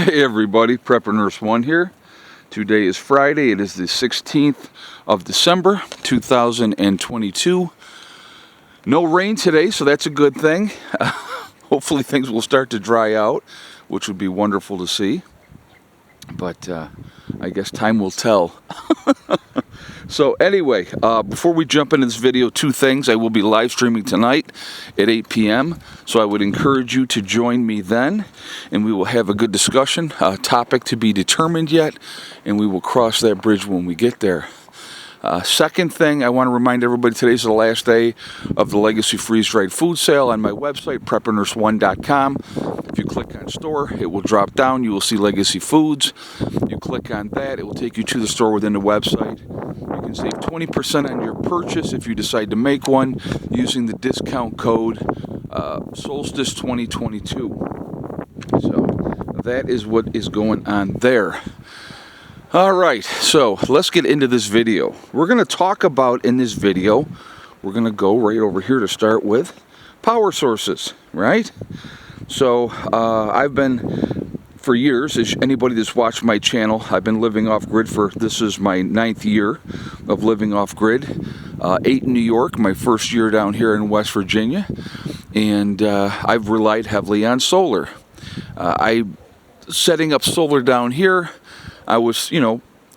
Hey everybody, Prepper Nurse 1 here. Today is Friday. It is the 16th of December 2022. No rain today, so that's a good thing. Hopefully things will start to dry out, which would be wonderful to see. But I guess time will tell. So anyway, before we jump into this video, two things. I will be live streaming tonight at 8 p.m. So I would encourage you to join me then, and we will have a good discussion. Topic to be determined yet, and we will cross that bridge when we get there. Second thing, I want to remind everybody today's the last day of the Legacy Freeze-Dried Food Sale on my website, preppernurse1.com. If you click on store, it will drop down. You will see Legacy Foods. You click on that, it will take you to the store within the website. You can save 20% on your purchase if you decide to make one using the discount code Solstice 2022. So that is what is going on there. Alright, so let's get into this video. We're going to talk about in this video, we're going to go right over here to start with power sources, right? So I've been, for years, as anybody that's watched my channel, I've been living off grid this is my 9th year of living off grid. 8 in New York, my first year down here in West Virginia, and I've relied heavily on solar. Setting up solar down here, I was,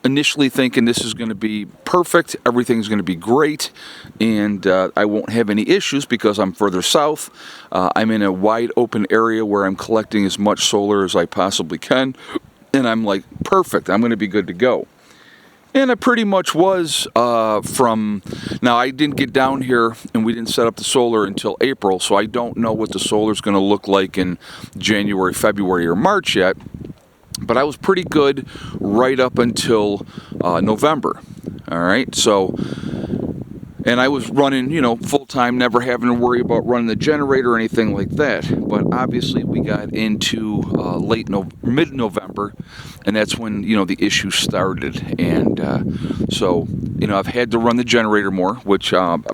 initially thinking this is going to be perfect, everything's going to be great, and I won't have any issues because I'm further south. I'm in a wide open area where I'm collecting as much solar as I possibly can, and I'm like, perfect, I'm going to be good to go. And I pretty much was now I didn't get down here and we didn't set up the solar until April, so I don't know what the solar is going to look like in January, February, or March yet. But I was pretty good right up until November. All right, so, and I was running, full-time, never having to worry about running the generator or anything like that. But obviously we got into mid-November, and that's when, the issue started. And so, I've had to run the generator more, which I'm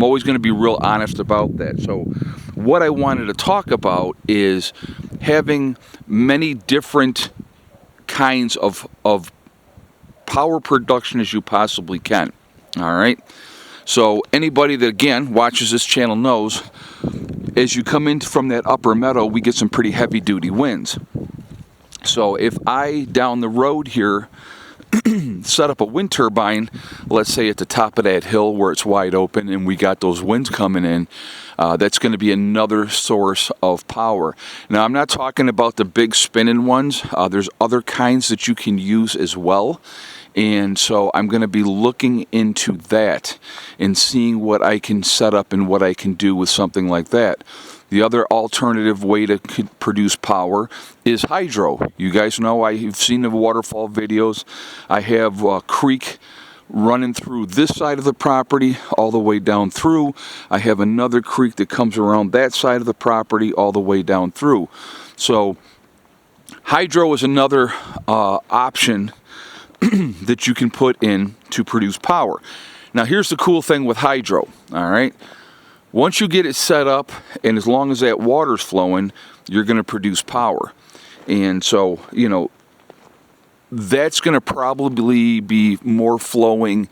always going to be real honest about that. So what I wanted to talk about is having many different kinds of power production as you possibly can. All right, so anybody that again watches this channel knows, as you come in from that upper meadow, we get some pretty heavy duty winds. So if I down the road here set up a wind turbine, let's say at the top of that hill where it's wide open and we got those winds coming in, that's going to be another source of power. Now, I'm not talking about the big spinning ones. There's other kinds that you can use as well. And so I'm going to be looking into that and seeing what I can set up and what I can do with something like that. The other alternative way to produce power is hydro. You guys know, I've seen the waterfall videos. I have a creek running through this side of the property all the way down through. I have another creek that comes around that side of the property all the way down through. So hydro is another option that you can put in to produce power. Now here's the cool thing with hydro, all right? Once you get it set up, and as long as that water's flowing, you're going to produce power. And so, that's going to probably be more flowing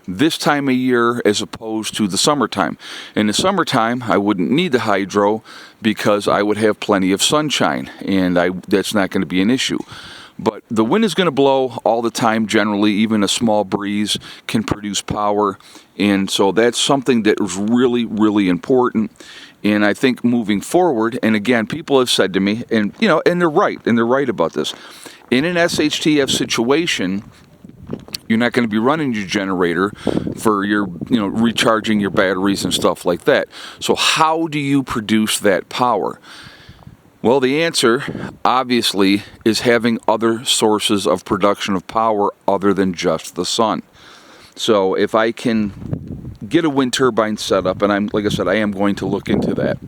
this time of year as opposed to the summertime. In the summertime, I wouldn't need the hydro because I would have plenty of sunshine, and that's not going to be an issue. But the wind is going to blow all the time generally. Even a small breeze can produce power. And so that's something that is really, really important. And I think moving forward, and again, people have said to me, and they're right about this. In an SHTF situation, you're not going to be running your generator for your, recharging your batteries and stuff like that. So how do you produce that power? Well, the answer, obviously, is having other sources of production of power other than just the sun. So if I can get a wind turbine set up, and like I said, I am going to look into that.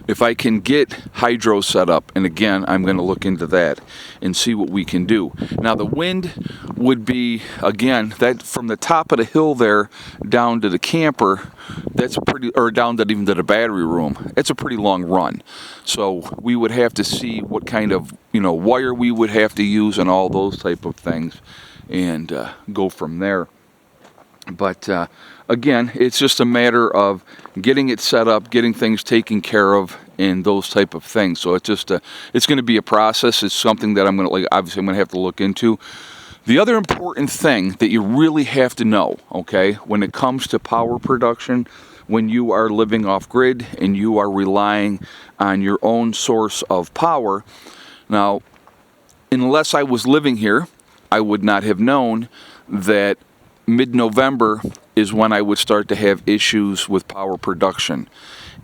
If I can get hydro set up, and again, I'm going to look into that and see what we can do. Now, the wind would be, again, that from the top of the hill there down to the camper, that's a pretty, or down to even to the battery room, it's a pretty long run. So we would have to see what kind of, wire we would have to use and all those type of things, and go from there. But again, it's just a matter of getting it set up, getting things taken care of, and those type of things. So it's just it's going to be a process. It's something that obviously I'm going to have to look into. The other important thing that you really have to know, okay, when it comes to power production, when you are living off grid and you are relying on your own source of power. Now, unless I was living here, I would not have known that mid-November is when I would start to have issues with power production.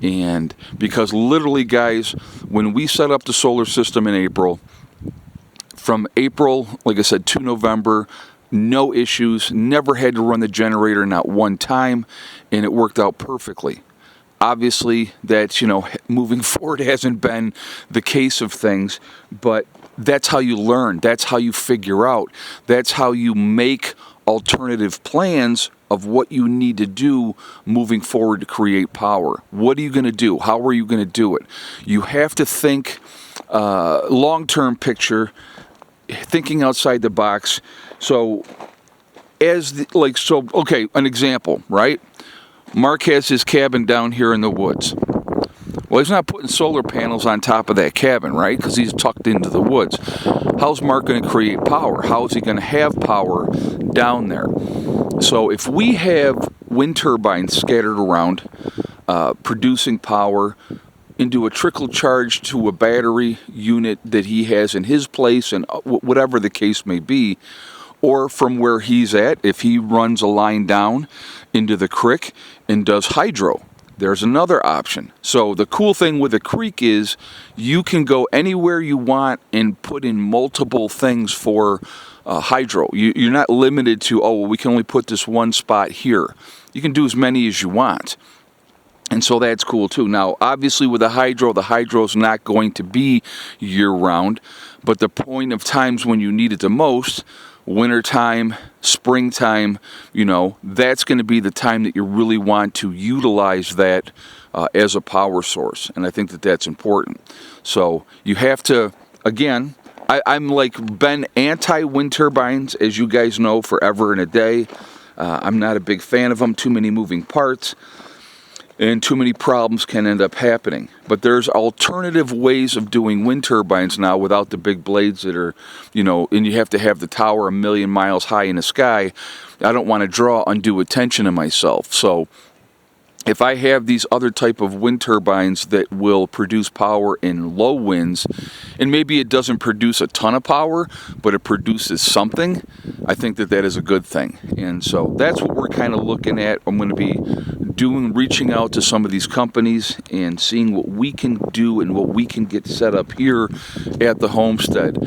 And because literally, guys, when we set up the solar system in April, from April, like I said, to November, no issues, never had to run the generator, not one time, and it worked out perfectly. Obviously, that's, moving forward hasn't been the case of things, but that's how you learn, that's how you figure out, that's how you make alternative plans of what you need to do moving forward to create power. What are you going to do? How are you going to do it? You have to think long-term picture, thinking outside the box. So, okay, an example, right? Mark has his cabin down here in the woods. Well, he's not putting solar panels on top of that cabin, right? Because he's tucked into the woods. How's Mark going to create power? How is he going to have power down there? So if we have wind turbines scattered around, producing power into a trickle charge to a battery unit that he has in his place, and whatever the case may be, or from where he's at, if he runs a line down into the creek and does hydro, there's another option. So the cool thing with a creek is you can go anywhere you want and put in multiple things for hydro. You're not limited to, we can only put this one spot here. You can do as many as you want. And so that's cool too. Now, obviously with the hydro is not going to be year-round, but the point of times when you need it the most, wintertime, springtime, that's going to be the time that you really want to utilize that as a power source. And I think that that's important. So you have to, again, I'm been anti-wind turbines, as you guys know, forever and a day. I'm not a big fan of them. Too many moving parts. And too many problems can end up happening. But there's alternative ways of doing wind turbines now without the big blades that are, and you have to have the tower a million miles high in the sky. I don't want to draw undue attention to myself. So if I have these other type of wind turbines that will produce power in low winds, and maybe it doesn't produce a ton of power, but it produces something, I think that that is a good thing. And so that's what we're kind of looking at. I'm going to be reaching out to some of these companies and seeing what we can do and what we can get set up here at the homestead.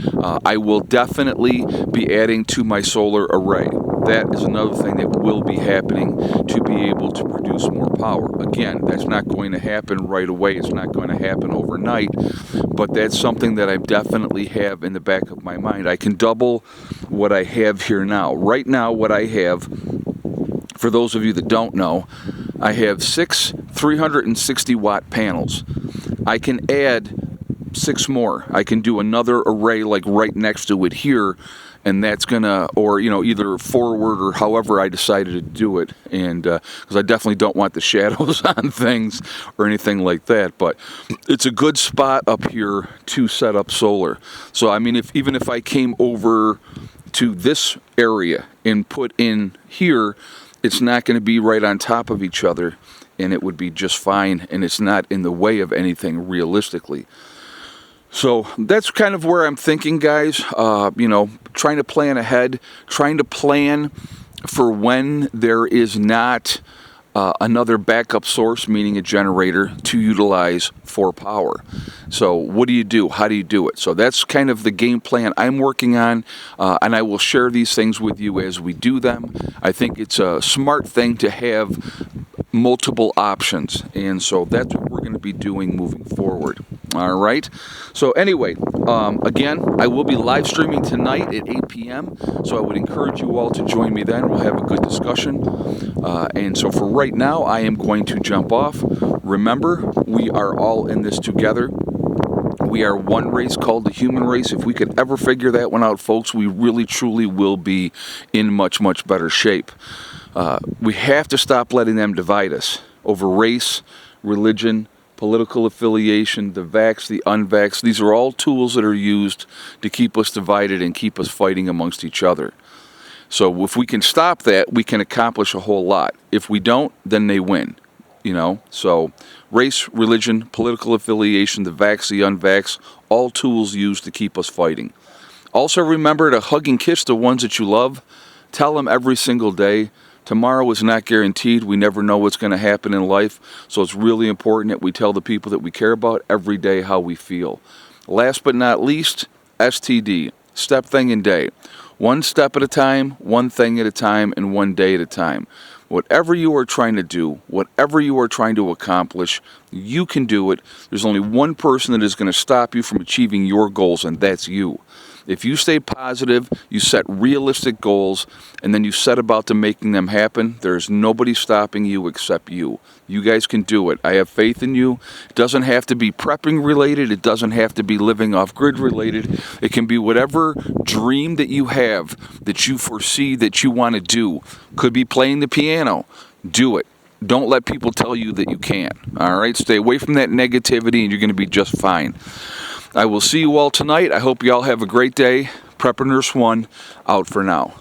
I will definitely be adding to my solar array. That is another thing that will be happening to be able to produce more power. Again, that's not going to happen right away. It's not going to happen overnight, but that's something that I definitely have in the back of my mind. I can double what I have here now. Right now, what I have, for those of you that don't know, I have 6 360 watt panels. I can add 6 more. I can do another array right next to it here, and that's gonna, or either forward or however I decided to do it, and because I definitely don't want the shadows on things or anything like that. But it's a good spot up here to set up solar. So I mean, even if I came over to this area and put in here, it's not going to be right on top of each other, and it would be just fine, and it's not in the way of anything realistically. So that's kind of where I'm thinking, guys. Trying to plan ahead, trying to plan for when there is not another backup source, meaning a generator, to utilize for power. So what do you do? How do you do it? So that's kind of the game plan I'm working on, and I will share these things with you as we do them. I think it's a smart thing to have multiple options, and so that's what we're going to be doing moving forward. All right. So anyway, again, I will be live streaming tonight at 8 p.m. So I would encourage you all to join me then. We'll have a good discussion. And so for right now, I am going to jump off. Remember, we are all in this together. We are one race called the human race. If we could ever figure that one out, folks, we really, truly will be in much, much better shape. We have to stop letting them divide us over race, religion, political affiliation, the vax, the unvax. These are all tools that are used to keep us divided and keep us fighting amongst each other. So if we can stop that, we can accomplish a whole lot. If we don't, then they win. So race, religion, political affiliation, the vax, the unvax, all tools used to keep us fighting. Also remember to hug and kiss the ones that you love. Tell them every single day. Tomorrow is not guaranteed. We never know what's going to happen in life. So it's really important that we tell the people that we care about every day how we feel. Last but not least, STD, step, thing, and day. One step at a time, one thing at a time, and one day at a time. Whatever you are trying to do, whatever you are trying to accomplish, you can do it. There's only one person that is going to stop you from achieving your goals, and that's you. If you stay positive, you set realistic goals, and then you set about to making them happen, there's nobody stopping you except you. You guys can do it. I have faith in you. It doesn't have to be prepping related. It doesn't have to be living off grid related. It can be whatever dream that you have, that you foresee, that you want to do. Could be playing the piano. Do it. Don't let people tell you that you can't. All right? Stay away from that negativity, and you're going to be just fine. I will see you all tonight. I hope you all have a great day. Prepper Nurse 1, out for now.